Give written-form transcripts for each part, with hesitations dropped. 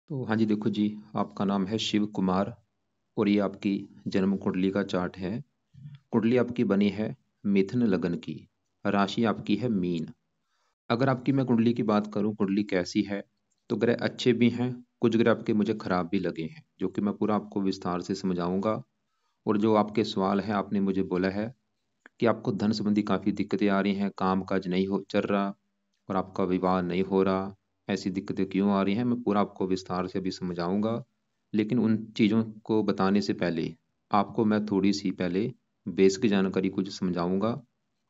तो हाँ जी, देखो जी, आपका नाम है शिव कुमार और ये आपकी जन्म कुंडली का चार्ट है। कुंडली आपकी बनी है मिथुन लगन की। राशि आपकी है मीन। अगर आपकी मैं कुंडली की बात करूं, कुंडली कैसी है, तो ग्रह अच्छे भी हैं, कुछ ग्रह आपके मुझे खराब भी लगे हैं, जो कि मैं पूरा आपको विस्तार से समझाऊंगा। और जो आपके सवाल हैं, आपने मुझे बोला है कि आपको धन संबंधी काफ़ी दिक्कतें आ रही हैं, काम काज नहीं हो चल रहा और आपका विवाह नहीं हो रहा। ऐसी दिक्कतें क्यों आ रही हैं, मैं पूरा आपको विस्तार से अभी समझाऊंगा। लेकिन उन चीज़ों को बताने से पहले आपको मैं थोड़ी सी पहले बेसिक जानकारी कुछ समझाऊंगा।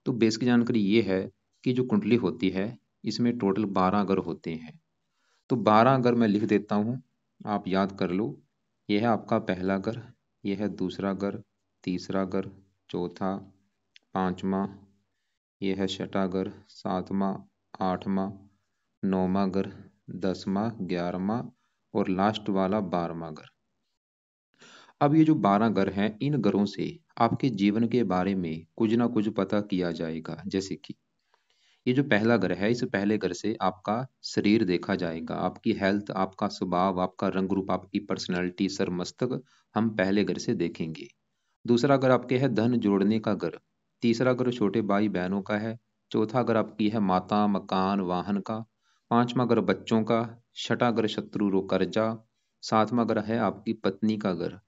तो बेसिक जानकारी ये है कि जो कुंडली होती है, इसमें टोटल 12 घर होते हैं। तो 12 घर मैं लिख देता हूँ, आप याद कर लो। यह है आपका पहला घर, यह है दूसरा घर, तीसरा घर, चौथा, पांचवा, यह है छठा घर, सातवां, आठवां, नौवां घर, 10वां, 11वां और लास्ट वाला 12वां घर। अब ये जो 12 घर हैं, इन घरों से आपके जीवन के बारे में कुछ ना कुछ पता किया जाएगा। जैसे कि ये जो पहला घर है, इस पहले घर से आपका शरीर देखा जाएगा, आपकी हेल्थ, आपका स्वभाव, आपका रंग रूप, आपकी पर्सनैलिटी, सर मस्तक हम पहले घर से देखेंगे। दूसरा घर आपके है धन जोड़ने का घर। तीसरा घर छोटे भाई बहनों का है। चौथा घर आपकी है माता, मकान, वाहन का। पांचवा घर बच्चों का। छठा घर शत्रु रो कर्जा। सातवां घर है आपकी पत्नी का घर।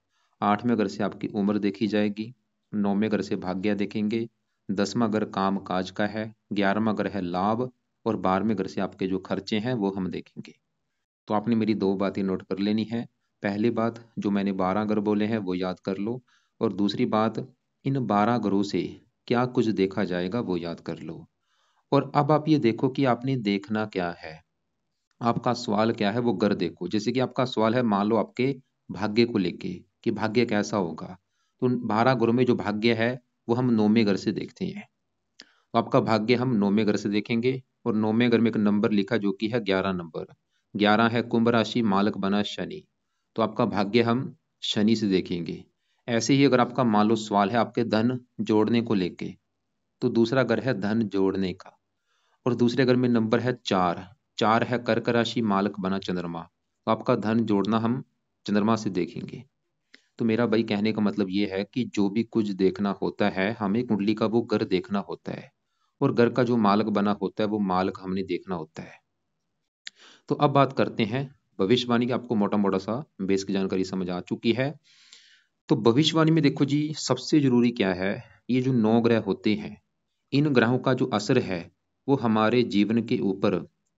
आठवें घर से आपकी उम्र देखी जाएगी। नौवें घर से भाग्य देखेंगे। 10वां घर काम काज का है। 11वां घर है लाभ। और 12वें घर से आपके जो खर्चे हैं वो हम देखेंगे। तो आपने मेरी दो बातें नोट कर लेनी है। पहली बात, जो मैंने 12 घर बोले हैं वो याद कर लो। और दूसरी बात, इन 12 घरों से क्या कुछ देखा जाएगा वो याद कर लो। और अब आप ये देखो कि आपने देखना क्या है, आपका सवाल क्या है वो घर देखो। जैसे कि आपका सवाल है, मान लो आपके भाग्य को लेके कि भाग्य कैसा होगा। तो 12 घरों में जो भाग्य है वो हम 9वें घर से देखते हैं। तो आपका भाग्य हम 9वें घर से देखेंगे और 9वें घर में एक नंबर लिखा जो कि है 11 नंबर। 11 है कुंभ राशि, मालक बना शनि। तो आपका भाग्य हम शनि से देखेंगे। ऐसे ही अगर आपका मान लो सवाल है आपके धन जोड़ने को लेके, तो दूसरा घर है धन जोड़ने का। और दूसरे घर में नंबर है 4। 4 है कर्क राशि, मालक बना चंद्रमा। तो आपका धन जोड़ना हम चंद्रमा से देखेंगे। तो मेरा भाई कहने का मतलब ये है कि जो भी कुछ देखना होता है, हमें कुंडली का वो घर देखना होता है। और घर का जो मालक बना होता है वो मालक हमने देखना होता है। तो अब बात करते हैं भविष्यवाणी की। आपको मोटा मोटा सा बेसिक जानकारी समझ आ चुकी है। तो भविष्यवाणी में देखो जी, सबसे जरूरी क्या है, ये जो 9 ग्रह होते हैं, इन ग्रहों का जो असर है वो हमारे जीवन के ऊपर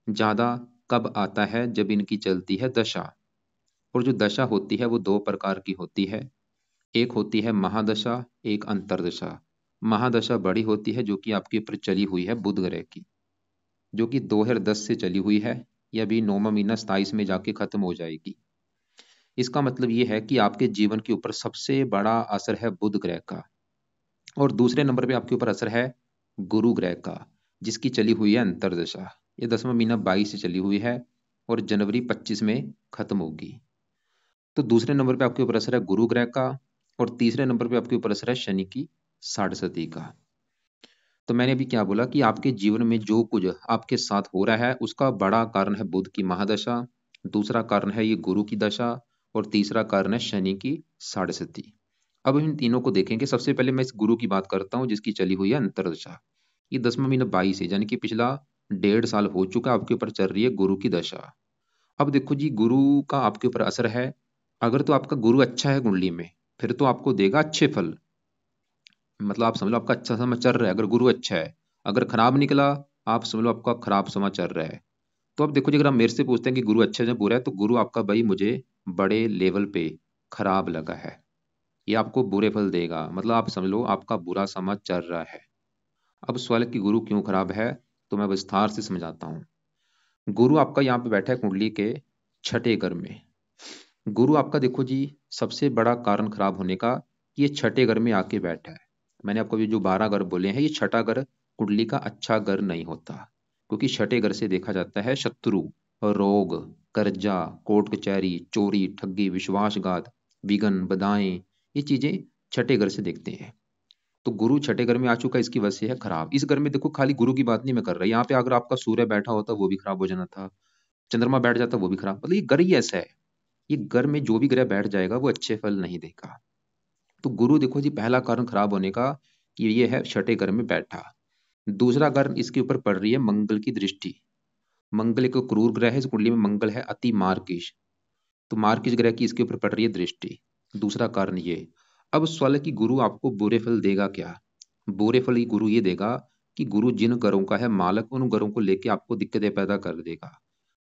ज्यादा कब आता है, जब इनकी चलती है दशा। और जो दशा होती है वो दो प्रकार की होती है। एक होती है महादशा, एक अंतरदशा। महादशा बड़ी होती है जो कि आपके ऊपर चली हुई है बुध ग्रह की, जो कि 2010 से चली हुई है। यह भी 9वां महीना 27 में जाके खत्म हो जाएगी। इसका मतलब यह है कि आपके जीवन के ऊपर सबसे बड़ा असर है बुध ग्रह का। और दूसरे नंबर पे आपके ऊपर असर है गुरु ग्रह का, जिसकी चली हुई है अंतरदशा। ये 10वां महीना 22 से चली हुई है और जनवरी 25 में खत्म होगी। तो दूसरे नंबर पे आपके ऊपर असर है गुरु ग्रह का और तीसरे नंबर पे आपके ऊपर असर है शनि की साढ़े का। तो मैंने अभी क्या बोला कि आपके जीवन में जो कुछ आपके साथ हो रहा है उसका बड़ा कारण है बुध की महादशा, दूसरा कारण है ये गुरु की दशा और तीसरा कारण है शनि की साढ़े। अब इन तीनों को देखेंगे। सबसे पहले मैं इस गुरु की बात करता हूँ जिसकी चली हुई है अंतरदशा। ये 10वां महीना 22 है, यानी कि पिछला 1.5 साल हो चुका आपके ऊपर चल रही है गुरु की दशा। अब देखो जी, गुरु का आपके ऊपर असर है। अगर तो आपका गुरु अच्छा है कुंडली में, फिर तो आपको देगा अच्छे फल। मतलब आप समझ लो आपका अच्छा समय चल रहा है अगर गुरु अच्छा है। अगर खराब निकला, आप समझ लो आपका खराब समय चल रहा है। तो अब देखो जी, अगर आप मेरे से पूछते हैं कि गुरु अच्छा है बुरा है, तो गुरु आपका भाई मुझे बड़े लेवल पे खराब लगा है। ये आपको बुरे फल देगा, मतलब आप समझ लो आपका बुरा समय चल रहा है। अब सवाल है कि गुरु क्यों खराब है, तो मैं विस्तार से समझाता हूँ। गुरु आपका यहाँ पे बैठा है कुंडली के छठे घर में। गुरु आपका देखो जी, सबसे बड़ा कारण खराब होने का, ये छठे घर में आके बैठा है। मैंने आपको ये जो 12 घर बोले हैं, ये छठा घर कुंडली का अच्छा घर नहीं होता, क्योंकि छठे घर से देखा जाता है शत्रु, रोग, कर्जा, कोर्ट कचहरी, चोरी, ठगी, विश्वासघात, विघन, बधाएं, ये चीजें छठे घर से देखते हैं। तो गुरु छठे घर में आ चुका है, इसकी वजह से है खराब। इस घर में देखो, खाली गुरु की बात नहीं मैं कर रहा, यहाँ पे अगर आपका सूर्य बैठा होता वो भी खराब हो जाना था, चंद्रमा बैठ जाता वो भी खराब। मतलब ये घर ही ऐसा है। ये घर में जो भी ग्रह बैठ जाएगा वो अच्छे फल नहीं देगा। तो गुरु देखो जी, पहला कारण खराब होने का कि ये है छठे घर में बैठा। दूसरा कारण इसके ऊपर पड़ रही है मंगल की दृष्टि। मंगल एक क्रूर ग्रह है, इस कुंडली में मंगल है अति मार्किश। तो मार्किश ग्रह की इसके ऊपर पड़ रही है दृष्टि। दूसरा कारण ये। अब सवाल है कि गुरु आपको बुरे फल देगा क्या? बुरे फल ही गुरु ये देगा कि गुरु जिन घरों का है मालक, उन घरों को लेके आपको दिक्कतें पैदा कर देगा।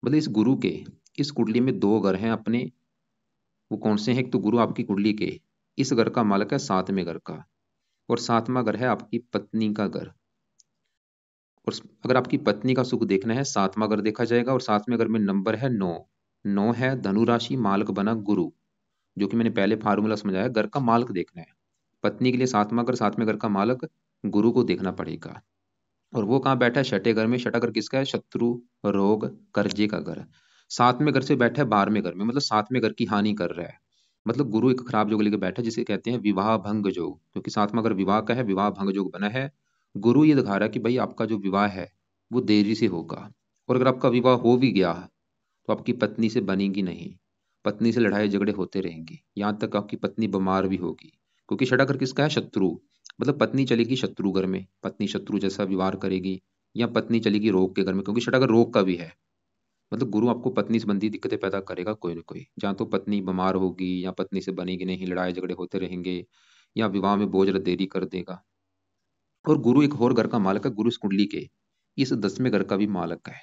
मतलब इस गुरु के, इस कुंडली में दो घर हैं अपने। वो कौन से हैं? एक तो गुरु आपकी कुंडली के इस घर का मालक है सातवें घर का, और सातवां घर है आपकी पत्नी का घर। और अगर आपकी पत्नी का सुख देखना है, सातवां घर देखा जाएगा, और सातवें घर में नंबर है 9। 9 है धनु राशि, मालक बना गुरु। जो कि मैंने पहले फार्मूला समझाया, घर का मालक देखना है। पत्नी के लिए सातवां घर, सातवें घर का मालक गुरु को देखना पड़ेगा। और वो कहाँ बैठा है? छठे घर में। छठा घर किसका है? शत्रु, रोग, कर्जे का घर। सातवें घर से बैठा है 12वें घर में, मतलब सातवें घर की हानि कर रहा है। मतलब गुरु एक खराब योग लेके बैठा है, जिसे कहते हैं विवाह भंग योग, क्योंकि सातवां घर विवाह का है, विवाह भंग योग बना है। गुरु ये दिखा रहा है कि भाई आपका जो विवाह है वो देरी से होगा। और अगर आपका विवाह हो भी गया तो आपकी पत्नी से बनेगी नहीं। पत्नी से लड़ाई झगड़े होते रहेंगे, यहाँ तक आपकी पत्नी बीमार भी होगी। क्योंकि छठा घर किसका है? शत्रु। मतलब पत्नी चलेगी शत्रु घर में, पत्नी शत्रु जैसा व्यवहार करेगी। या पत्नी चलेगी रोग के घर में, क्योंकि छठा घर रोग का भी है। मतलब गुरु आपको पत्नी संबंधी दिक्कतें पैदा करेगा कोई ना कोई, जहाँ तो पत्नी बीमार होगी या पत्नी से बनेगी नहीं, लड़ाई झगड़े होते रहेंगे, या विवाह में बोझ देरी कर देगा। और गुरु एक और घर का मालक है, गुरु इस कुंडली के इस 10वें घर का भी मालक है।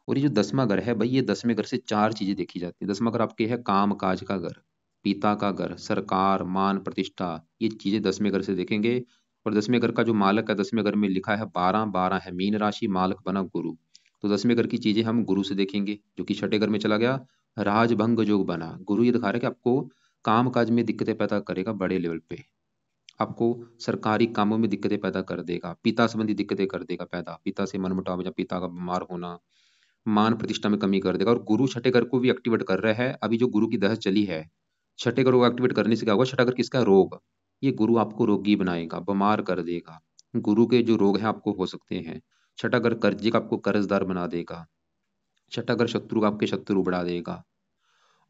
और ये जो 10वां घर है भाई, ये 10वें घर से चार चीजें देखी जाती है। 10वां घर आपके है काम काज का घर, पिता का घर, सरकार, मान प्रतिष्ठा, ये चीजें 10वें घर से देखेंगे। और 10वें घर का जो मालक है, 10वें घर में लिखा है 12, 12 है मीन राशि, मालक बना गुरु। तो 10वें घर की चीजें हम गुरु से देखेंगे, जो कि छठे घर में चला गया राजभंग योग बना। गुरु ये दिखा रहा है कि आपको काम काज में दिक्कतें पैदा करेगा बड़े लेवल पे। आपको सरकारी कामों में दिक्कतें पैदा कर देगा, पिता संबंधी दिक्कतें कर देगा पैदा, पिता से मनमुटाव या पिता का बीमार होना, मान प्रतिष्ठा में कमी कर देगा। और गुरु छठे घर को भी एक्टिवेट कर रहा है। अभी जो गुरु की दशा चली है, छठे घर को एक्टिवेट करने से क्या होगा? छठा घर किसका है? रोग। ये गुरु आपको रोगी बनाएगा, बीमार कर देगा। गुरु के जो रोग हैं आपको हो सकते हैं। छठा घर कर्जे का आपको कर्जदार बना देगा। छठा घर शत्रु का आपके शत्रु बढ़ा देगा।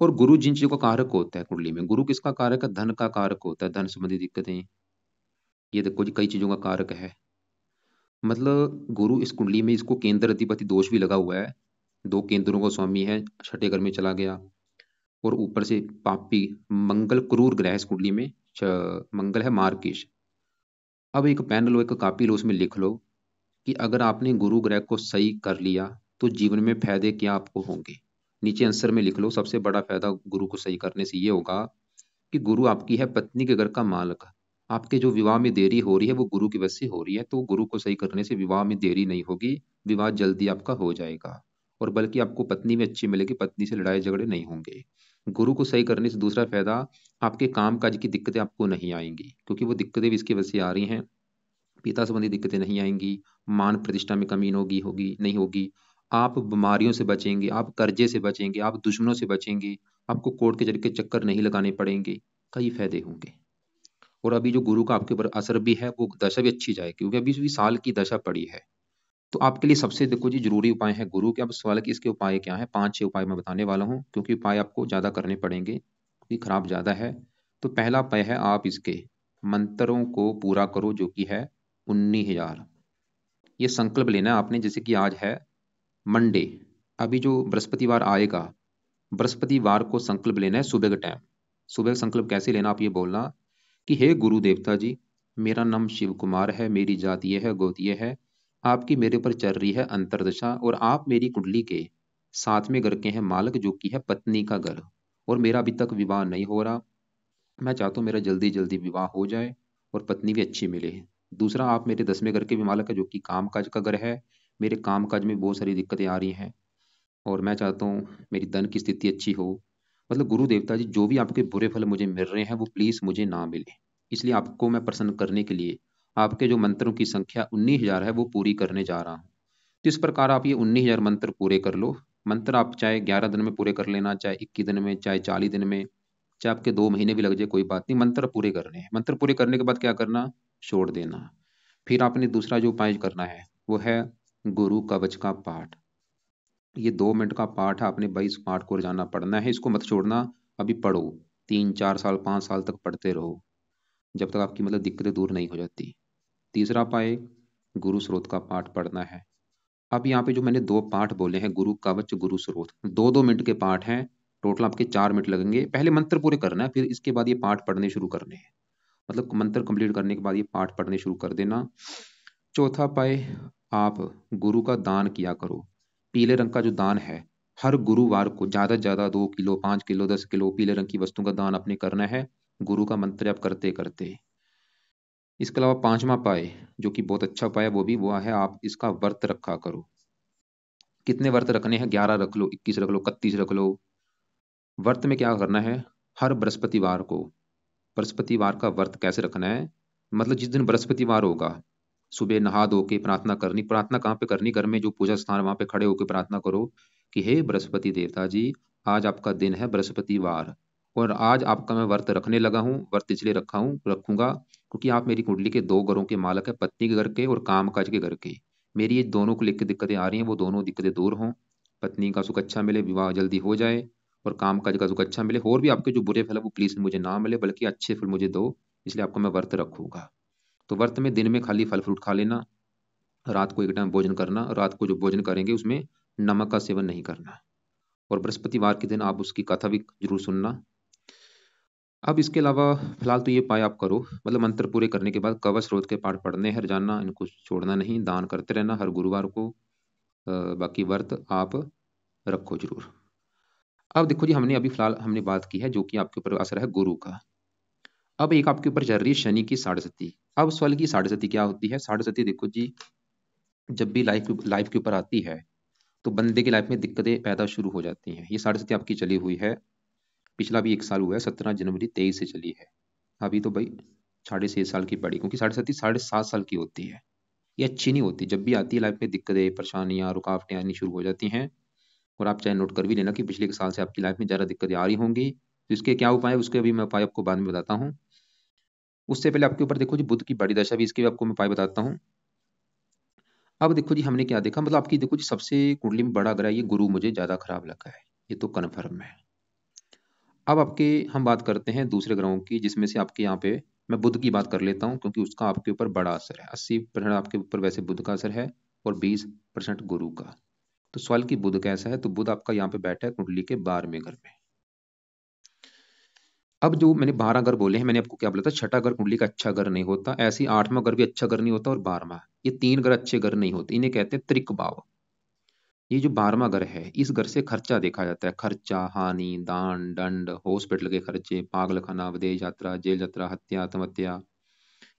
और गुरु जिन चीजों का कारक होता है कुंडली में, गुरु किसका कारक है? धन का कारक होता है, धन संबंधी दिक्कतें। ये देखो जी, कई चीजों का कारक है। मतलब गुरु इस कुंडली में, इसको केंद्र अधिपति दोष भी लगा हुआ है। दो केंद्रों का स्वामी है, छठे घर में चला गया। और ऊपर से पापी मंगल क्रूर ग्रह है इस कुंडली में। मंगल है मार्किश। अब एक पेन लो, एक कॉपी लो, उसमें लिख लो कि अगर आपने गुरु ग्रह को सही कर लिया तो जीवन में फायदे क्या आपको होंगे। नीचे आंसर में लिख लो, सबसे बड़ा फायदा गुरु को सही करने से ये होगा कि गुरु आपकी है पत्नी के घर का मालक। आपके जो विवाह में देरी हो रही है वो गुरु की वजह से हो रही है, तो गुरु को सही करने से विवाह में देरी नहीं होगी, विवाह जल्दी आपका हो जाएगा। और बल्कि आपको पत्नी में अच्छी मिलेगी, पत्नी से लड़ाई झगड़े नहीं होंगे। गुरु को सही करने से दूसरा फायदा, आपके काम काज की दिक्कतें आपको नहीं आएंगी, क्योंकि वो दिक्कतें भी इसकी वजह से आ रही हैं। पिता संबंधी दिक्कतें नहीं आएंगी, मान प्रतिष्ठा में कमी होगी होगी नहीं होगी। आप बीमारियों से बचेंगे, आप कर्जे से बचेंगे, आप दुश्मनों से बचेंगे, आपको कोर्ट के जरिए चक्कर नहीं लगाने पड़ेंगे। कई फायदे होंगे। और अभी जो गुरु का आपके ऊपर असर भी है, वो दशा भी अच्छी जाएगी, क्योंकि अभी भी साल की दशा पड़ी है। तो आपके लिए सबसे देखो जी जरूरी उपाय है गुरु के। अब सवाल है कि इसके उपाय क्या है? 5-6 उपाय मैं बताने वाला हूँ, क्योंकि उपाय आपको ज्यादा करने पड़ेंगे, क्योंकि खराब ज्यादा है। तो पहला उपाय है, आप इसके मंत्रों को पूरा करो, जो कि है 19,000। ये संकल्प लेना है आपने, जैसे कि आज है मंडे, अभी जो बृहस्पतिवार आएगा, बृहस्पतिवार को संकल्प लेना है सुबह के टाइम। सुबह का संकल्प कैसे लेना? आप ये बोलना कि हे गुरु देवता जी, मेरा नाम शिव कुमार है, मेरी जाति यह है, गोत्र यह है। आपकी मेरे ऊपर चल रही है अंतरदशा, और आप मेरी कुंडली के 7वें घर के हैं मालक, जो कि है पत्नी का घर। और मेरा अभी तक विवाह नहीं हो रहा। मैं चाहता हूँ मेरा जल्दी जल्दी विवाह हो जाए और पत्नी भी अच्छी मिले। दूसरा, आप मेरे 10वें घर के भी मालक है, जो कि काम काज का घर है। मेरे काम काज में बहुत सारी दिक्कतें आ रही हैं, और मैं चाहता हूँ मेरी धन की स्थिति अच्छी हो। मतलब गुरु देवता जी, जो भी आपके बुरे फल मुझे मिल रहे हैं वो प्लीज मुझे ना मिले। इसलिए आपको मैं प्रसन्न करने के लिए आपके जो मंत्रों की संख्या 19,000 है वो पूरी करने जा रहा हूँ। तो इस प्रकार आप ये 19,000 मंत्र पूरे कर लो। मंत्र आप चाहे 11 दिन में पूरे कर लेना, चाहे 21 दिन में, चाहे 40 दिन में, चाहे आपके 2 महीने भी लग जाए, कोई बात नहीं। मंत्र पूरे करने हैं। मंत्र पूरे करने के बाद क्या करना? छोड़ देना। फिर आपने दूसरा जो उपाय करना है वो है गुरु कवच का पाठ। ये 2 मिनट का पाठ है, आपने भाई इस पाठ को रोजाना पढ़ना है, इसको मत छोड़ना। अभी पढ़ो, 3 4 साल 5 साल तक पढ़ते रहो, जब तक आपकी मतलब दिक्कतें दूर नहीं हो जाती। तीसरा पाए, गुरु स्रोत का पाठ पढ़ना है। अब यहाँ पे जो मैंने 2 पाठ बोले हैं, गुरु कवच गुरु स्रोत, 2 2 मिनट के पाठ हैं। टोटल आपके 4 मिनट लगेंगे। पहले मंत्र पूरे करना है, फिर इसके बाद ये पाठ पढ़ने शुरू करने हैं। मतलब मंत्र कंप्लीट करने के बाद ये पाठ पढ़ने शुरू कर देना। चौथा पाए, आप गुरु का दान किया करो। पीले रंग का जो दान है, हर गुरुवार को ज्यादा से ज्यादा 2 किलो 5 किलो 10 किलो पीले रंग की वस्तु का दान अपने करना है, गुरु का मंत्र जप करते करते। इसके अलावा पांचवा पाए, जो कि बहुत अच्छा पाया, वो है आप इसका व्रत रखा करो। कितने व्रत रखने हैं? 11 रख लो, 21 रख लो, 31 रख लो। व्रत में क्या करना है? हर बृहस्पतिवार को, बृहस्पतिवार का व्रत कैसे रखना है, मतलब जिस दिन बृहस्पतिवार होगा, सुबह नहा धो के प्रार्थना करनी। प्रार्थना कहाँ पे करनी? घर में जो पूजा स्थान वहां पे खड़े होकर प्रार्थना करो कि हे बृहस्पति देवता जी, आज आपका दिन है बृहस्पतिवार, और आज आपका मैं व्रत रखने लगा हूँ। व्रत इसलिए रखूंगा क्योंकि आप मेरी कुंडली के 2 घरों के मालक है, पत्नी के घर के और कामकाज के घर के। मेरी ये दोनों को लेकर दिक्कतें आ रही हैं, वो दोनों दिक्कतें दूर हों, पत्नी का सुख अच्छा मिले, विवाह जल्दी हो जाए, और काम काज का सुख अच्छा मिले। और भी आपके जो बुरे फल है वो प्लीज मुझे ना मिले, बल्कि अच्छे फल मुझे दो, इसलिए आपको मैं व्रत रखूंगा। तो व्रत में दिन में खाली फल फ्रूट खा लेना, रात को एक टाइम भोजन करना, रात को जो भोजन करेंगे उसमें नमक का सेवन नहीं करना, और बृहस्पतिवार के दिन आप उसकी कथा भी जरूर सुनना। अब इसके अलावा फिलहाल तो ये पाए आप करो, मतलब मंत्र पूरे करने के बाद कवच स्रोत के पाठ पढ़ने हैं रोजाना, इनको छोड़ना नहीं, दान करते रहना हर गुरुवार को। बाकी व्रत आप रखो जरूर। अब देखो जी, हमने अभी फिलहाल हमने बात की है जो कि आपके ऊपर असर है गुरु का। अब एक आपके ऊपर चल रही है शनि की साढ़े सती। अब सवाल की साढ़े सती क्या होती है? साढ़े सती देखो जी, जब भी लाइफ लाइफ के ऊपर आती है तो बंदे की लाइफ में दिक्कतें पैदा शुरू हो जाती हैं। ये साढ़े सती आपकी चली हुई है, पिछला भी 1 साल हुआ है, 17 जनवरी 23 से चली है। अभी तो भाई 6.5 साल की पड़ी, क्योंकि साढ़े सती 7.5 साल की होती है। ये अच्छी नहीं होती। जब भी आती है लाइफ में दिक्कतें परेशानियां रुकावटें आनी शुरू हो जाती हैं, और आप चाहे नोट कर भी लेना कि पिछले 1 साल से आपकी लाइफ में ज़्यादा दिक्कतें आ रही होंगी, तो इसके क्या उपाय है उसके भी मैं उपाय आपको बाद में बताता हूँ। उससे पहले आपके ऊपर देखो जी बुध की बड़ी दशा भी, इसके भी आपको मैं उपाय बताता हूँ। अब देखो जी, हमने क्या देखा, मतलब आपकी देखो जी सबसे कुंडली में बड़ा ग्रह ये गुरु मुझे ज्यादा खराब लगा है, ये तो कन्फर्म है। अब आपके हम बात करते हैं दूसरे ग्रहों की, जिसमें से आपके यहाँ पे मैं बुध की बात कर लेता हूँ, क्योंकि उसका आपके ऊपर बड़ा असर है। 80% आपके ऊपर वैसे बुध का असर है, और 20% गुरु का। तो सवाल की बुध कैसा है, तो बुध आपका यहाँ पे बैठा है कुंडली के 12वें घर में। अब जो मैंने 12 घर बोले हैं, मैंने आपको क्या बोला था, छठा घर कुंडली का अच्छा घर नहीं होता, ऐसे ही 8वां घर भी अच्छा घर नहीं होता, और 12वां, ये 3 घर अच्छे घर नहीं होते, इन्हें कहते हैं त्रिक भाव। ये जो 12वां घर है, इस घर से खर्चा देखा जाता है, खर्चा हानि दान दंड, हॉस्पिटल के खर्चे, पागल खाना, विदेश यात्रा, जेल यात्रा, हत्या आत्महत्या।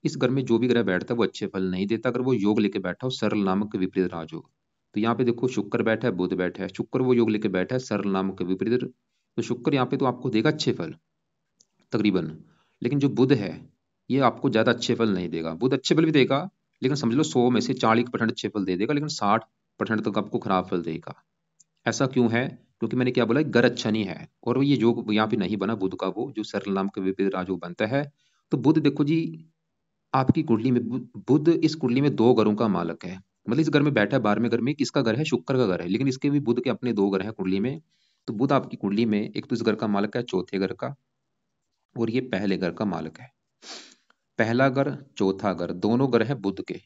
इस घर में जो भी ग्रह बैठता है वो अच्छे फल नहीं देता, अगर वो योग लेके बैठा हो, सरल नामक विपरीत राजयोग। तो यहाँ पे देखो शुक्र बैठा है, बुध बैठा है, शुक्र वो योग लेके बैठा है सरल नामक विपरीत, तो शुक्र यहाँ पे तो आपको देगा अच्छे फल तकरीबन। लेकिन जो बुध है, ये आपको ज्यादा अच्छे फल नहीं देगा। बुध अच्छे फल भी देगा, लेकिन समझ लो 100 में से 40% अच्छे फल दे देगा, लेकिन 60% तक आपको खराब फल देगा। ऐसा क्यों है? क्योंकि मैंने क्या बोला, घर अच्छा नहीं है, और ये योग यहाँ पे नहीं बना बुध का, वो जो सरल नाम के विपरीत राजयोग बनता है। तो बुध देखो जी, आपकी कुंडली में बुध इस कुंडली में 2 घरों का मालक है, मतलब इस घर में बैठा है 12वें घर में, किसका घर है? शुक्र का घर है, लेकिन इसके भी बुध के अपने 2 घर हैं कुंडली में। तो बुध आपकी कुंडली में एक तो इस घर का मालक है, चौथे घर का, और ये पहले घर का मालक है। पहला घर चौथा घर दोनों घर है बुध के।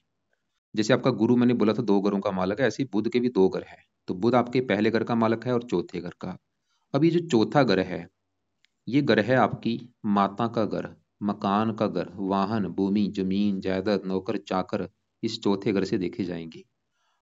जैसे आपका गुरु मैंने बोला था 2 घरों का मालक है, ऐसे ही बुध के भी 2 घर है। तो बुध आपके पहले घर का मालक है और चौथे घर का। अब ये जो चौथा घर है, ये घर है आपकी माता का घर, मकान का घर, वाहन भूमि जमीन जायदाद नौकर चाकर, इस चौथे घर से देखे जाएंगे।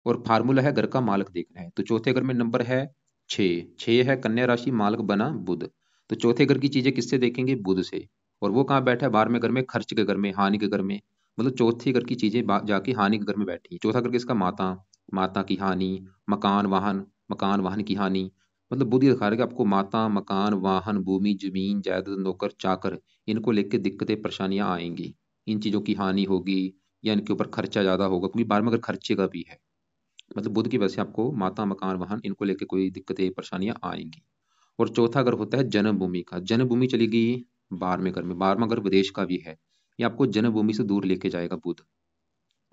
और फार्मूला है घर का मालक देखना है, तो चौथे घर में नंबर है 6। 6 है कन्या राशि, मालक बना बुध। तो चौथे घर की चीजें किससे देखेंगे? बुध से। और वो कहाँ बैठा है? 12वें घर में, खर्च के घर में, हानि के घर में। मतलब चौथे घर की चीजें जाके हानि के घर में बैठी है। चौथा घर किसका? माता। माता की हानि, मकान वाहन की हानि। मतलब बुध ये दिखा रहा है कि आपको माता मकान वाहन भूमि जमीन जायदाद नौकर चाकर, इनको लेके दिक्कतें परेशानियां आएंगी। इन चीजों की हानि होगी, या इनके ऊपर खर्चा ज्यादा होगा, क्योंकि 12वें घर खर्चे का भी है। मतलब बुध की वजह से आपको माता मकान वाहन इनको लेके कोई दिक्कतें परेशानियां आएंगी। और चौथा घर होता है जन्मभूमि का। जन्मभूमि चली गई 12वें घर में, 12वां घर विदेश का भी है, ये आपको जन्मभूमि से दूर लेके जाएगा बुध।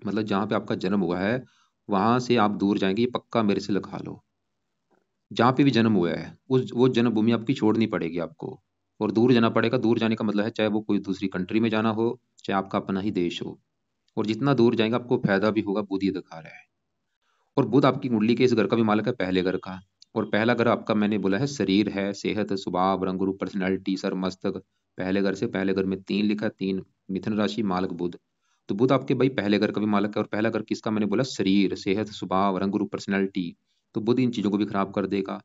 मतलब जहां पे आपका जन्म हुआ है वहां से आप दूर जाएंगे, ये पक्का मेरे से लिखा लो। जहाँ पे भी जन्म हुआ है उस वो जन्मभूमि आपकी छोड़नी पड़ेगी आपको, और दूर जाना पड़ेगा। दूर जाने का मतलब है चाहे वो कोई दूसरी कंट्री में जाना हो, चाहे आपका अपना ही देश हो। और जितना दूर जाएंगे आपको फायदा भी होगा, बुध ये दिखा रहा है। और बुध आपकी कुंडली के इस घर का भी मालक है, पहले घर का। और पहला घर आपका मैंने बोला है शरीर है, सेहत, स्वभाव, रंग रूप, पर्सनैलिटी, सर मस्तक। पहले घर से पहले घर में 3 लिखा, 3 मिथुन राशि, मालक बुध। तो बुध आपके भाई पहले घर का भी मालक है, और पहला घर किसका मैंने बोला, शरीर, सेहत, स्वभाव, रंग रूप, पर्सनैलिटी। तो बुध इन चीजों को भी खराब कर देगा।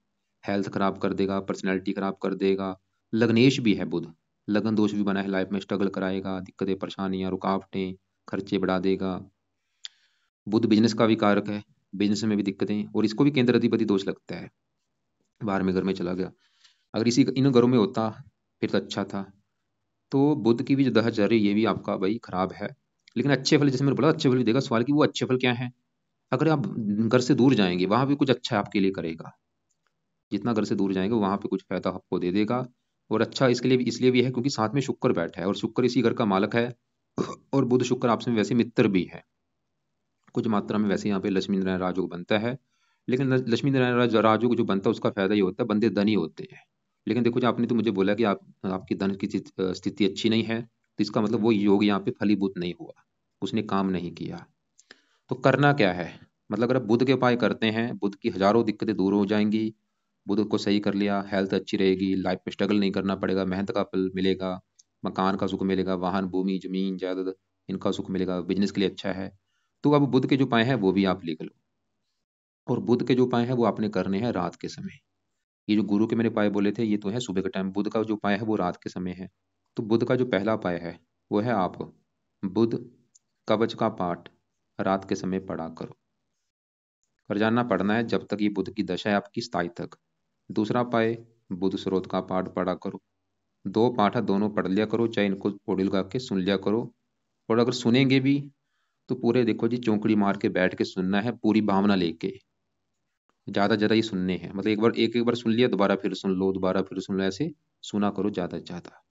हेल्थ खराब कर देगा, पर्सनैलिटी खराब कर देगा। लग्नेश भी है बुध, लगन दोष भी बना है, लाइफ में स्ट्रगल कराएगा, दिक्कतें, परेशानियां, रुकावटें, खर्चे बढ़ा देगा। बुध बिजनेस का भी कारक है, बिजनेस में भी दिक्कतें, और इसको भी केंद्र अधिपति दोष लगता है, 12वें घर में चला गया। अगर इसी इन घरों में होता फिर तो अच्छा था। तो बुध की भी जो दशा चल रही है ये भी आपका भाई खराब है। लेकिन अच्छे फल, जैसे मैंने बोला अच्छे फल भी देगा, सवाल की वो अच्छे फल क्या है। अगर आप घर से दूर जाएंगे वहां भी कुछ अच्छा आपके लिए करेगा। जितना घर से दूर जाएंगे वहां पे कुछ फायदा आपको दे देगा। और अच्छा इसके लिए भी, इसलिए भी है क्योंकि साथ में शुक्र बैठा है, और शुक्र इसी घर का मालक है। और बुध शुक्र आपस में वैसे मित्र भी है, कुछ मात्रा में वैसे यहाँ पे लक्ष्मी नारायण राजयोग बनता है। लेकिन लक्ष्मी नारायण राजयोग जो बनता है उसका फायदा ये होता है बंदे धनी होते हैं। लेकिन देखो जी, आपने तो मुझे बोला कि आप आपकी धन की स्थिति अच्छी नहीं है, तो इसका मतलब वो योग यहाँ पे फलीभूत नहीं हुआ, उसने काम नहीं किया। तो करना क्या है, मतलब अगर आप बुध के उपाय करते हैं, बुध की हजारों दिक्कतें दूर हो जाएंगी। बुध को सही कर लिया, हेल्थ अच्छी रहेगी, लाइफ में स्ट्रगल नहीं करना पड़ेगा, मेहनत का फल मिलेगा, मकान का सुख मिलेगा, वाहन, भूमि, जमीन, जायदाद, इनका सुख मिलेगा, बिजनेस के लिए अच्छा है। तो अब बुध के जो उपाय हैं वो भी आप लिख लो। और बुध के जो उपाय हैं वो आपने करने हैं रात के समय। ये जो गुरु के मैंने उपाय बोले थे ये तो है सुबह के टाइम, बुध का जो उपाय है वो रात के समय है। तो बुध का जो पहला उपाय है वो है आप बुध कवच का पाठ रात के समय पढ़ा करो। रोजाना पढ़ना है जब तक ये बुध की दशा है आपकी स्थायी तक। दूसरा उपाय, बुध स्रोत का पाठ पढ़ा करो। 2 पाठ है, दोनों पढ़ लिया करो, चाहे इनको ऑडियो लगा के सुन लिया करो। और अगर सुनेंगे भी तो पूरे देखो जी चौंकड़ी मार के बैठ के सुनना है, पूरी भावना लेके। ज्यादा ज्यादा ही सुनने हैं, मतलब एक एक बार सुन लिया दोबारा फिर सुन लो, दोबारा फिर सुन लो, ऐसे सुना करो ज्यादा से ज्यादा।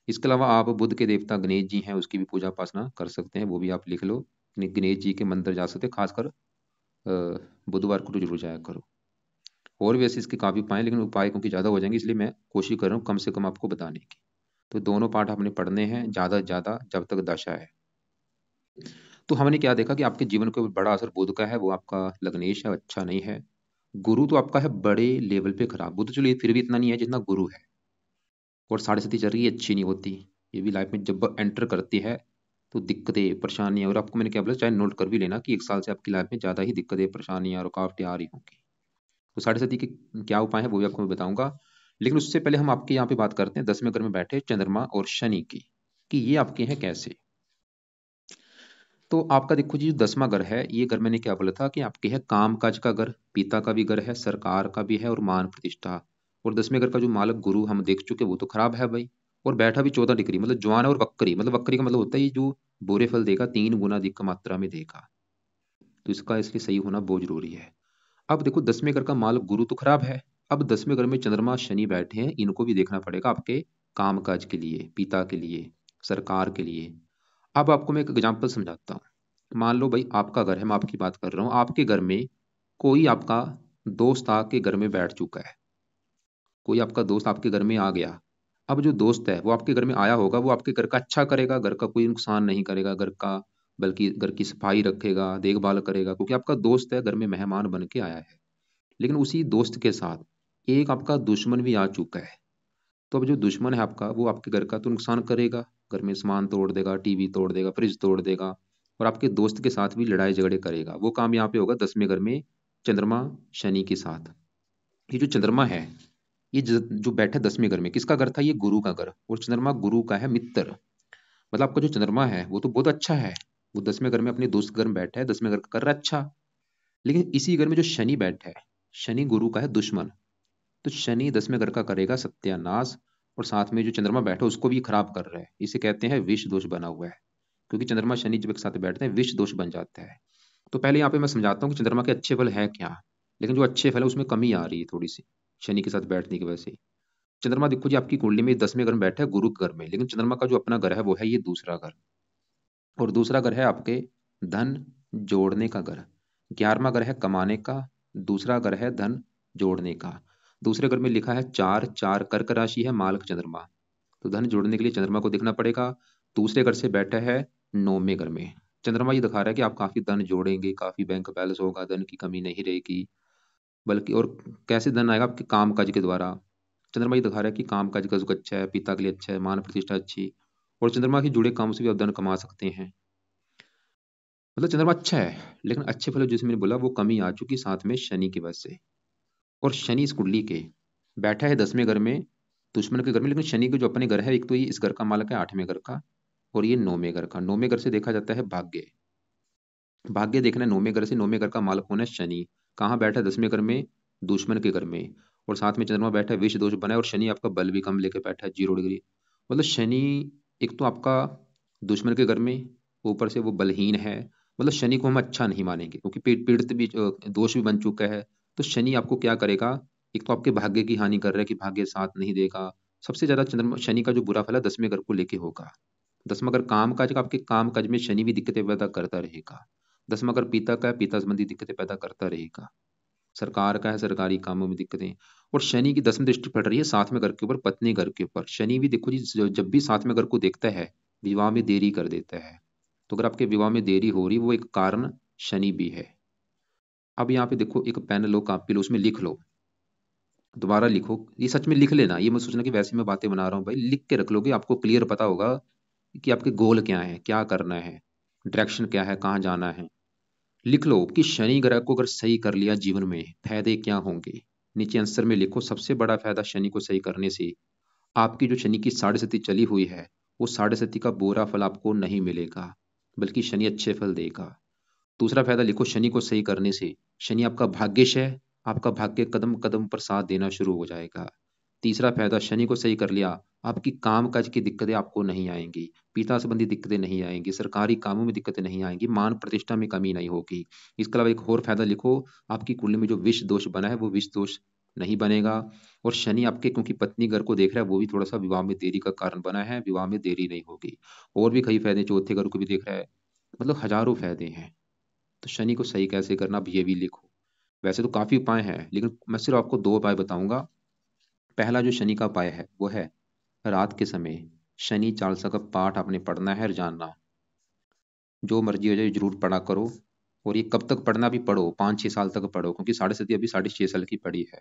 इसके अलावा आप बुध के देवता गणेश जी हैं उसकी भी पूजा उपासना कर सकते हैं, वो भी आप लिख लो। गणेश जी के मंदिर जा सकते हैं, खासकर बुधवार को तो जरूर जाया करो। और वैसे इसके काफी उपाय हैं, लेकिन उपाय क्योंकि ज्यादा हो जाएंगे इसलिए मैं कोशिश कर रहा हूँ कम से कम आपको बताने की। तो दोनों पाठ आपने पढ़ने हैं ज्यादा से ज्यादा जब तक दशा है। तो हमने क्या देखा कि आपके जीवन को बड़ा असर बुध का है, वो आपका लग्नेश है, अच्छा नहीं है। गुरु तो आपका है बड़े लेवल पे खराब, बुध चलिए फिर भी इतना नहीं है जितना गुरु है। और 7.5 चल रही है, अच्छी नहीं होती। ये भी लाइफ में जब एंटर करती है तो दिक्कतें, परेशानियां, और आपको मैंने क्या बोला, चाहे नोट कर भी लेना कि 1 साल से आपकी लाइफ में ज्यादा ही दिक्कतें, परेशानियां, रुकावटें आ रही होंगी। तो 7.5 के क्या उपाय है वो भी आपको मैं बताऊंगा। लेकिन उससे पहले हम आपके यहाँ पे बात करते हैं 10वें घर में बैठे चंद्रमा और शनि की, कि ये आपके हैं कैसे। तो आपका देखो जी, जो 10वां घर है, ये घर मैंने क्या बोला था कि आपके है काम काज का घर, पिता का भी घर है, सरकार का भी है, और मान प्रतिष्ठा। और 10वें घर का जो मालक गुरु हम देख चुके, वो तो खराब है भाई। और बैठा भी 14 डिग्री, मतलब जवान है, और वक्री, मतलब वक्री का मतलब होता है ये जो बुरे फल देगा 3 गुना अधिक मात्रा में देगा। तो इसका इसलिए सही होना बहुत जरूरी है। अब देखो 10वें घर का मालक गुरु तो खराब है, अब 10वें घर में चंद्रमा शनि बैठे हैं, इनको भी देखना पड़ेगा आपके काम काज के लिए, पिता के लिए, सरकार के लिए। अब आपको मैं एक एग्जांपल समझाता हूँ। मान लो भाई आपका घर है, मैं आपकी बात कर रहा हूँ, आपके घर में कोई आपका दोस्त आके घर में बैठ चुका है, कोई आपका दोस्त आपके घर में आ गया। अब जो दोस्त है वो आपके घर में आया होगा, वो आपके घर का अच्छा करेगा, घर का कोई नुकसान नहीं करेगा घर का, बल्कि घर की सफाई रखेगा, देखभाल करेगा, क्योंकि आपका दोस्त है, घर में मेहमान बन के आया है। लेकिन उसी दोस्त के साथ एक आपका दुश्मन भी आ चुका है। तो अब जो दुश्मन है आपका वो आपके घर का तो नुकसान करेगा, घर में सामान तोड़ देगा, टीवी तोड़ देगा, फ्रिज तोड़ देगा, और आपके दोस्त के साथ भी लड़ाई झगड़े करेगा। वो काम यहाँ पे होगा 10वें घर में चंद्रमा शनि के साथ। ये जो चंद्रमा है, ये जो बैठा 10वें घर में, किसका घर था, ये गुरु का घर, और चंद्रमा गुरु का है मित्र। मतलब आपका जो चंद्रमा है वो तो बहुत अच्छा है, वो 10वें घर में अपने दोस्त के घर में बैठा है, 10वें घर का कर रहा है अच्छा। लेकिन इसी घर में जो शनि बैठा है, शनि गुरु का है दुश्मन। तो शनि 10वें घर का करेगा सत्यानाश, और साथ में जो चंद्रमा बैठा है उसको भी खराब कर रहा है, इसे कहते हैं विष दोष बना हुआ है। क्योंकि चंद्रमा शनि जब एक साथ बैठते हैं विष दोष बन जाता है। तो पहले यहाँ पे मैं समझाता हूँ कि चंद्रमा के अच्छे फल है क्या। लेकिन जो अच्छे फल है उसमें कमी आ रही है थोड़ी सी, शनि के साथ बैठने की वजह से। चंद्रमा देखो जी आपकी कुंडली में 10वें घर में बैठा है गुरु के घर में, लेकिन चंद्रमा का जो अपना घर है वो है ये दूसरा घर। और दूसरा घर है आपके धन जोड़ने का घर। 11वां घर है कमाने का, दूसरा घर है धन जोड़ने का। दूसरे घर में लिखा है चार, चार कर्क राशि है, मालक चंद्रमा, तो धन जोड़ने के लिए चंद्रमा को देखना पड़ेगा। दूसरे घर से बैठा है 9वें घर में, चंद्रमा ये दिखा रहा है कि आप काफी धन जोड़ेंगे, काफी बैंक बैलेंस होगा, धन की कमी नहीं रहेगी। बल्कि और कैसे धन आएगा, आपके काम काज के द्वारा। चंद्रमा ये दिखा रहा है कि काम काज का सुख अच्छा है, पिता के लिए अच्छा है, मान प्रतिष्ठा अच्छी, और चंद्रमा के जुड़े काम से भी आप धन कमा सकते हैं। मतलब चंद्रमा अच्छा है, लेकिन अच्छे फल जैसे मैंने बोला वो कमी आ चुकी साथ में शनि की वजह से। और शनि इस कुंडली के बैठा है 10वें घर में, दुश्मन के घर में, लेकिन शनि के जो अपने घर है, एक तो ये इस घर का मालक है 8वें घर का, और ये 9वें घर का। 9वें घर से देखा जाता है भाग्य, भाग्य देखना है 9वें घर से। 9वें घर का मालक कौन है, शनि। कहाँ बैठा है, 10वें घर में, दुश्मन के घर में। और साथ में चंद्रमा बैठा है, विष दोष बना है, और शनि आपका बल भी कम लेके बैठा है 0 डिग्री। मतलब शनि एक तो आपका दुश्मन के घर में, ऊपर से वो बलहीन है। मतलब शनि को हम अच्छा नहीं मानेंगे, क्योंकि पीड़ित भी दोष भी बन चुका है। तो शनि आपको क्या करेगा, एक तो आपके भाग्य की हानि कर रहा है कि भाग्य साथ नहीं देगा। सबसे ज्यादा चंद्रमा शनि का जो बुरा फल है 10वें घर को लेके होगा। 10वां घर काम काज का, आपके काम काज में शनि भी दिक्कतें पैदा करता रहेगा। 10वां घर पिता का है, पिता संबंधी दिक्कतें पैदा करता रहेगा। सरकार का है, सरकारी कामों में दिक्कतें। और शनि की 10वीं दृष्टि पड़ रही है 7वें घर के ऊपर, पत्नी घर के ऊपर। शनि भी देखो जी, जब भी 7वें घर को देखता है विवाह में देरी कर देता है। तो अगर आपके विवाह में देरी हो रही, वो एक कारण शनि भी है। अब यहाँ पे देखो, एक पेन लो, कॉपी लो, उसमें लिख लो, दोबारा लिखो। ये सच में लिख लेना, ये मत सोचना कि वैसे मैं बातें बना रहा हूँ। भाई लिख के रख लोगे, आपको क्लियर पता होगा कि आपके गोल क्या है, क्या करना है, डायरेक्शन क्या है, कहाँ जाना है। लिख लो कि शनि ग्रह को अगर सही कर लिया जीवन में फायदे क्या होंगे। नीचे आंसर में लिखो, सबसे बड़ा फायदा शनि को सही करने से, आपकी जो शनि की 6.5 चली हुई है, वो 6.5 का बुरा फल आपको नहीं मिलेगा, बल्कि शनि अच्छे फल देगा। दूसरा फायदा लिखो, शनि को सही करने से शनि आपका भाग्यश है, आपका भाग्य कदम कदम पर साथ देना शुरू हो जाएगा। तीसरा फायदा, शनि को सही कर लिया, आपकी काम काज की दिक्कतें आपको नहीं आएंगी, पिता संबंधी दिक्कतें नहीं आएंगी, सरकारी कामों में दिक्कतें नहीं आएंगी, मान प्रतिष्ठा में कमी नहीं होगी। इसके अलावा एक और फायदा लिखो, आपकी कुंडली में जो विष दोष बना है वो विष दोष नहीं बनेगा। और शनि आपके, क्योंकि पत्नी घर को देख रहा है, वो भी थोड़ा सा विवाह में देरी का कारण बना है, विवाह में देरी नहीं होगी। और भी कई फायदे, चौथे घर को भी देख रहा है, मतलब हजारों फायदे हैं। तो शनि को सही कैसे करना, अब ये भी लिखो। वैसे तो काफी उपाय हैं, लेकिन मैं सिर्फ आपको 2 उपाय बताऊंगा। पहला जो शनि का उपाय है वो है, रात के समय शनि चालीसा का पाठ आपने पढ़ना है रोजाना। जो मर्जी हो जाए जरूर पढ़ा करो। और ये कब तक पढ़ना, भी पढ़ो 5-6 साल तक पढ़ो, क्योंकि 7.5 अभी 6.5 साल की पढ़ी है।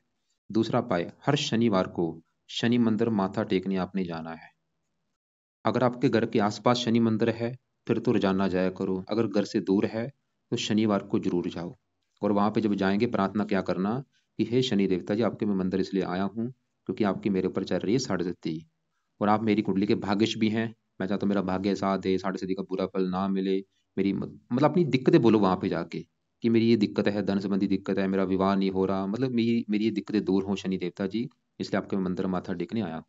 दूसरा उपाय, हर शनिवार को शनि मंदिर माथा टेकने आपने जाना है। अगर आपके घर के आसपास शनि मंदिर है फिर तो रोजाना जाया करो, अगर घर से दूर है तो शनिवार को जरूर जाओ। और वहां पे जब जाएंगे, प्रार्थना क्या करना कि हे शनि देवता जी, आपके मैं मंदिर इसलिए आया हूँ क्योंकि आपकी मेरे ऊपर चल रही है 6.5, और आप मेरी कुंडली के भाग्यश भी हैं। मैं चाहता हूँ मेरा भाग्य साथ दे, 6.5 का बुरा फल ना मिले। मेरी मतलब अपनी दिक्कतें बोलो वहां पे जाके, कि मेरी ये दिक्कत है, धन संबंधी दिक्कत है, मेरा विवाह नहीं हो रहा, मतलब मेरी मेरी ये दिक्कतें दूर हो शनि देवता जी, इसलिए आपके मैं मंदिर माथा टेकने आया हूँ।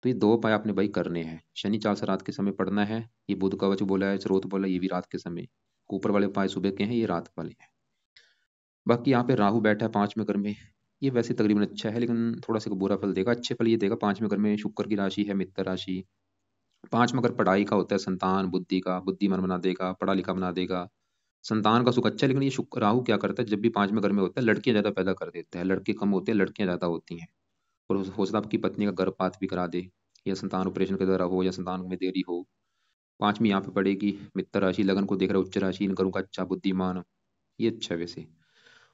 तो ये 2 उपाय आपने भाई करने हैं। शनि चालीसा रात के समय पढ़ना है, ये बुध कवच बोला है, स्रोत बोला है, ये भी रात के समय। ऊपर वाले उपाय सुबह के हैं, ये रात वाले हैं। बाकी यहाँ पे राहु बैठा है 5वें घर में, ये वैसे तकरीबन अच्छा है, लेकिन थोड़ा सा बुरा फल देगा। अच्छे फल ये देगा, 5वें घर में शुक्र की राशि है, मित्र राशि। 5वां घर पढ़ाई का होता है, संतान बुद्धि का, बुद्धिमान बना देगा, पढ़ा लिखा बना देगा, संतान का सुख अच्छा है। लेकिन ये शुक्र राहु क्या करता है, जब भी 5वें घर में होता है लड़कियां ज्यादा पैदा कर देता है, लड़के कम होते हैं, लड़कियां ज्यादा होती हैं। और हो सकता है आपकी पत्नी का गर्भपात भी करा दे, या संतान ऑपरेशन के द्वारा हो, या संतान में देरी हो। 5वीं यहाँ पे पड़ेगी मित्र राशि, लगन को देख रहा है, उच्च राशि, इन घरों का अच्छा, बुद्धिमान, ये अच्छा है वैसे।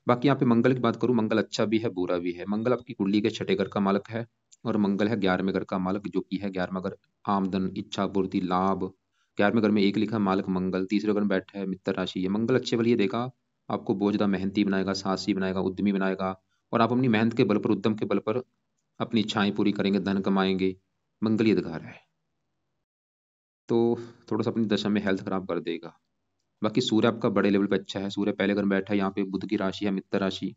बाकी यहाँ पे मंगल की बात करूँ, मंगल अच्छा भी है बुरा भी है। मंगल आपकी कुंडली के 6ठे घर का मालक है, और मंगल है 11वें घर का मालक, जो कि है 11वां घर, आमदन, इच्छा पूर्ति, लाभ। 11वें घर में एक लिखा मालक मंगल, तीसरे घर में बैठा है मित्र राशि। ये मंगल अच्छे वाली ये देगा, आपको बहुत ज्यादा मेहनती बनाएगा, साहसी बनाएगा, उद्यमी बनाएगा। और आप अपनी मेहनत के बल पर, उद्यम के बल पर अपनी इच्छाएं पूरी करेंगे, धन कमाएंगे। मंगल ये दिखा रहा है। तो थोड़ा सा अपनी दशा में हेल्थ खराब कर देगा। बाकी सूर्य आपका बड़े लेवल पे अच्छा है, सूर्य पहले घर में बैठा है, यहाँ पे बुध की राशि है मित्र राशि।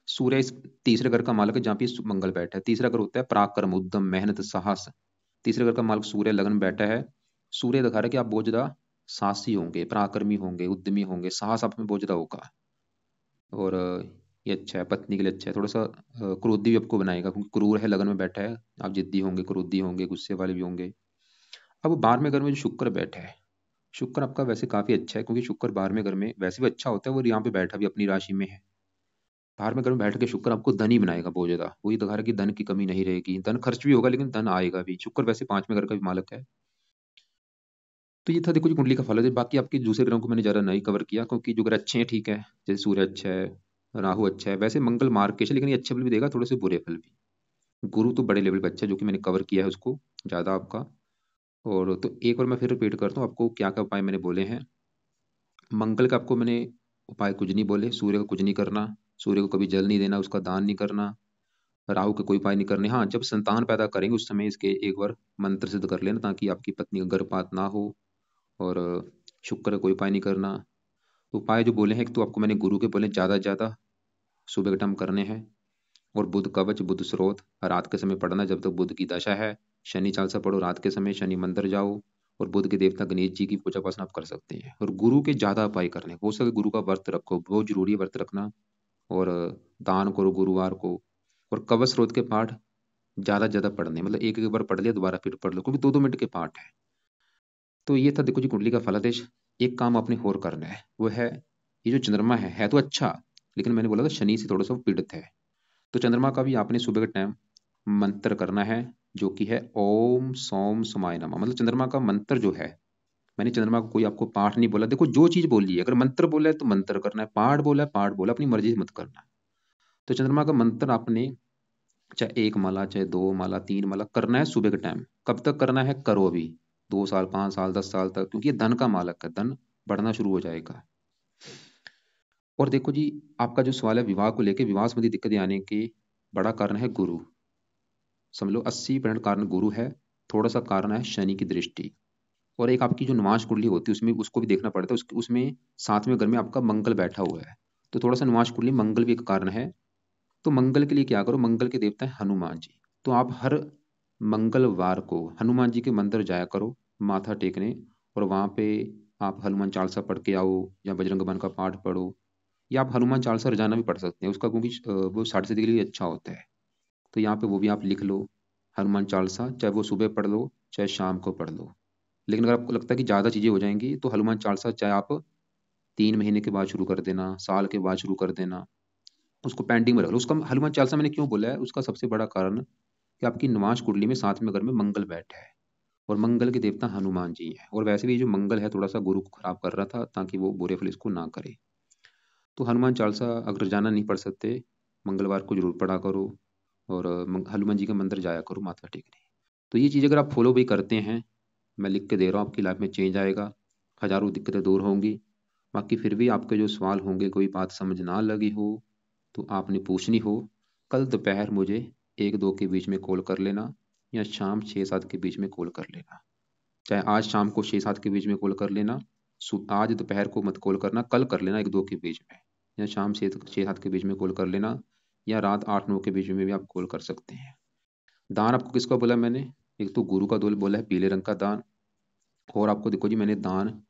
सूर्य इस तीसरे घर का मालक है, जहाँ पे मंगल बैठा है। तीसरा घर होता है पराक्रम, उद्यम, मेहनत, साहस। तीसरे घर का मालक सूर्य लगन में बैठा है। सूर्य दिखा रहा है कि आप बहुत ज्यादा साहसी होंगे, पराक्रमी होंगे, उद्यमी होंगे, साहस आप में बहुत ज्यादा होगा। और ये अच्छा है, पत्नी के लिए अच्छा है। थोड़ा सा क्रोधी भी आपको बनाएगा, क्योंकि क्रूर है, लगन में बैठा है। आप जिद्दी होंगे, क्रोधी होंगे, गुस्से वाले भी होंगे। अब 12वें घर में जो शुक्र बैठा है, शुक्र आपका वैसे काफी अच्छा है, क्योंकि शुक्र 12वें घर में वैसे भी अच्छा होता है, और यहाँ पे बैठा भी अपनी राशि में है। 12वें घर में बैठ के शुक्र आपको धनी बनाएगा बहुत ज्यादा, वही दिखा रहा है कि धन की कमी नहीं रहेगी, धन खर्च भी होगा लेकिन धन आएगा भी। शुक्र वैसे 5वें घर का भी मालक है। तो ये था देखो जी कुंडली का फल है। बाकी आपके दूसरे ग्रहों को मैंने ज्यादा नहीं कवर किया, क्योंकि जो ग्रह अच्छे हैं ठीक है, जैसे सूर्य अच्छा है, राहु अच्छा है, वैसे मंगल मार्केश है लेकिन ये अच्छे फल भी देगा, थोड़े से बुरे फल भी। गुरु तो बड़े लेवल पे अच्छा है, जो कि मैंने कवर किया है उसको ज्यादा आपका। और तो एक बार मैं फिर रिपीट करता हूँ आपको क्या क्या उपाय मैंने बोले हैं। मंगल का आपको मैंने उपाय कुछ नहीं बोले, सूर्य का कुछ नहीं करना, सूर्य को कभी जल नहीं देना, उसका दान नहीं करना, राहु के कोई उपाय नहीं करने। हाँ, जब संतान पैदा करेंगे उस समय इसके एक बार मंत्र सिद्ध कर लेना, ताकि आपकी पत्नी का गर्भपात ना हो। और शुक्र का कोई उपाय नहीं करना। तो उपाय जो बोले हैं, एक तो आपको मैंने गुरु के बोले ज्यादा से ज्यादा सुबह के टाइम करने हैं। और बुध कवच, बुध स्रोत रात के समय पढ़ना जब तक बुध की दशा है। शनि चालीसा पढ़ो रात के समय, शनि मंदिर जाओ। और बुध के देवता गणेश जी की पूजा उपासना आप कर सकते हैं। और गुरु के ज्यादा उपाय करने, हो सके गुरु का व्रत रखो, बहुत जरूरी है व्रत रखना। और दान करो गुरुवार को। और कवच स्रोत के पाठ ज्यादा से ज्यादा पढ़ने, मतलब एक एक बार पढ़ लिया दोबारा फिर पढ़ लो, क्योंकि 2-2 मिनट के पाठ है। तो ये था देखो जी कुंडली का फलादेश। एक काम आपने और करना है, वो है ये जो चंद्रमा है तो अच्छा, लेकिन मैंने बोला था शनि से थोड़ा सा पीड़ित है। तो चंद्रमा का भी आपने सुबह के टाइम मंत्र करना है, जो कि है ओम सोम समाय नमः। मतलब चंद्रमा का मंत्र जो है, मैंने चंद्रमा का कोई आपको पाठ नहीं बोला। देखो जो चीज बोली है, अगर मंत्र बोला है तो मंत्र करना है, पाठ बोला है पाठ बोला, अपनी मर्जी से मत करना। तो चंद्रमा का मंत्र आपने चाहे 1 माला, चाहे 2 माला, 3 माला करना है सुबह के टाइम। कब तक करना है, करो अभी, 2 साल, 5 साल, 10 साल तक, क्योंकि ये धन का मालक है, धन बढ़ना शुरू हो जाएगा। और देखो जी, आपका जो सवाल है विवाह को लेके, विवाह संबंधी दिक्कतें आने के बड़ा कारण है गुरु। समझ लो 80% कारण गुरु है, थोड़ा सा कारण है शनि की दृष्टि। और एक आपकी जो निवास कुंडली होती है उसमें उसको भी देखना पड़ता है, उसमें 7वें घर में आपका मंगल बैठा हुआ है। तो थोड़ा सा निवास कुंडली, मंगल भी एक कारण है। तो मंगल के लिए क्या करो, मंगल के देवता है हनुमान जी। तो आप हर मंगलवार को हनुमान जी के मंदिर जाया करो माथा टेकने। और वहां पे आप हनुमान चालीसा पढ़ के आओ, या बजरंग बाण का पाठ पढ़ो, या आप हनुमान चालीसा रोजाना भी पढ़ सकते हैं उसका, क्योंकि वो 60 के लिए अच्छा होता है। तो यहाँ पे वो भी आप लिख लो, हनुमान चालीसा, चाहे वो सुबह पढ़ लो चाहे शाम को पढ़ लो। लेकिन अगर आपको लगता है कि ज़्यादा चीज़ें हो जाएंगी, तो हनुमान चालीसा चाहे आप 3 महीने के बाद शुरू कर देना, साल के बाद शुरू कर देना, उसको पेंडिंग में रख लो। उसका हनुमान चालीसा मैंने क्यों बोला है, उसका सबसे बड़ा कारण कि आपकी निवास कुंडली में 7वें घर में मंगल बैठा है, और मंगल के देवता हनुमान जी हैं। और वैसे भी जो मंगल है थोड़ा सा गुरु को खराब कर रहा था, ताकि वो बुरे फल इसको ना करे। तो हनुमान चालीसा अगर जाना नहीं पढ़ सकते, मंगलवार को जरूर पढ़ा करो। और हनुमान जी का मंदिर जाया करो माथा टेकने। तो ये चीज़ अगर आप फॉलो भी करते हैं, मैं लिख के दे रहा हूँ, आपकी लाइफ में चेंज आएगा, हजारों दिक्कतें दूर होंगी। बाकी फिर भी आपके जो सवाल होंगे, कोई बात समझ ना लगी हो तो आपने पूछनी हो, कल दोपहर मुझे 1-2 के बीच में कॉल कर लेना, या शाम 6-7 के बीच में कॉल कर लेना। चाहे आज शाम को 6-7 के बीच में कॉल कर लेना, आज दोपहर को मत कॉल करना, कल कर लेना 1-2 के बीच में, या शाम 6-7 के बीच में कॉल कर लेना, या रात 8-9 के बीच में भी आप कॉल कर सकते हैं। दान आपको किसका बोला मैंने, एक तो गुरु का दोल बोला है, पीले रंग का दान। और आपको देखो जी, मैंने दान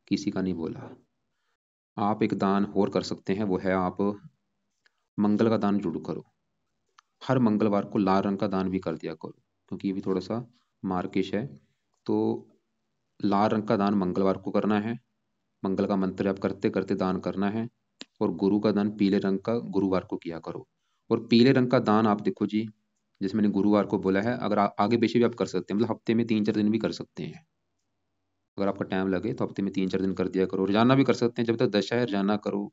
किसी का नहीं बोला। आप एक दान और कर सकते हैं, वो है आप मंगल का दान जरूर करो। हर मंगलवार को लाल रंग का दान भी कर दिया करो, क्योंकि ये भी थोड़ा सा मार्किश है। तो लाल रंग का दान मंगलवार को करना है, मंगल का मंत्र आप करते करते दान करना है। और गुरु का दान पीले रंग का गुरुवार को किया करो। और पीले रंग का दान आप देखो जी, जैसे मैंने गुरुवार को बोला है, अगर आगे पीछे भी आप कर सकते हैं, मतलब हफ्ते में 3-4 दिन भी कर सकते हैं। अगर आपका टाइम लगे तो हफ्ते में 3-4 दिन कर दिया करो। रोजाना भी कर सकते हैं, जब तक दशा है रोजाना करो,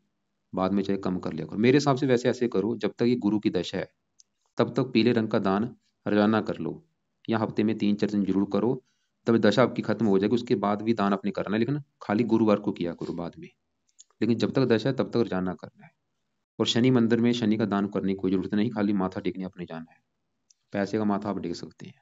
बाद में चाहे कम कर लिया करो। मेरे हिसाब से वैसे ऐसे करो, जब तक ये गुरु की दशा है तब तक पीले रंग का दान रोजाना कर लो, या हफ्ते में 3-4 दिन जरूर करो। तब दशा आपकी खत्म हो जाएगी, उसके बाद भी दान आपने करना है, लेकिन खाली गुरुवार को किया करो बाद में। लेकिन जब तक दशा है तब तक रोजाना करना है। और शनि मंदिर में शनि का दान करने की कोई जरूरत नहीं, खाली माथा टेकने अपने जाना है। पैसे का माथा आप टेक सकते हैं।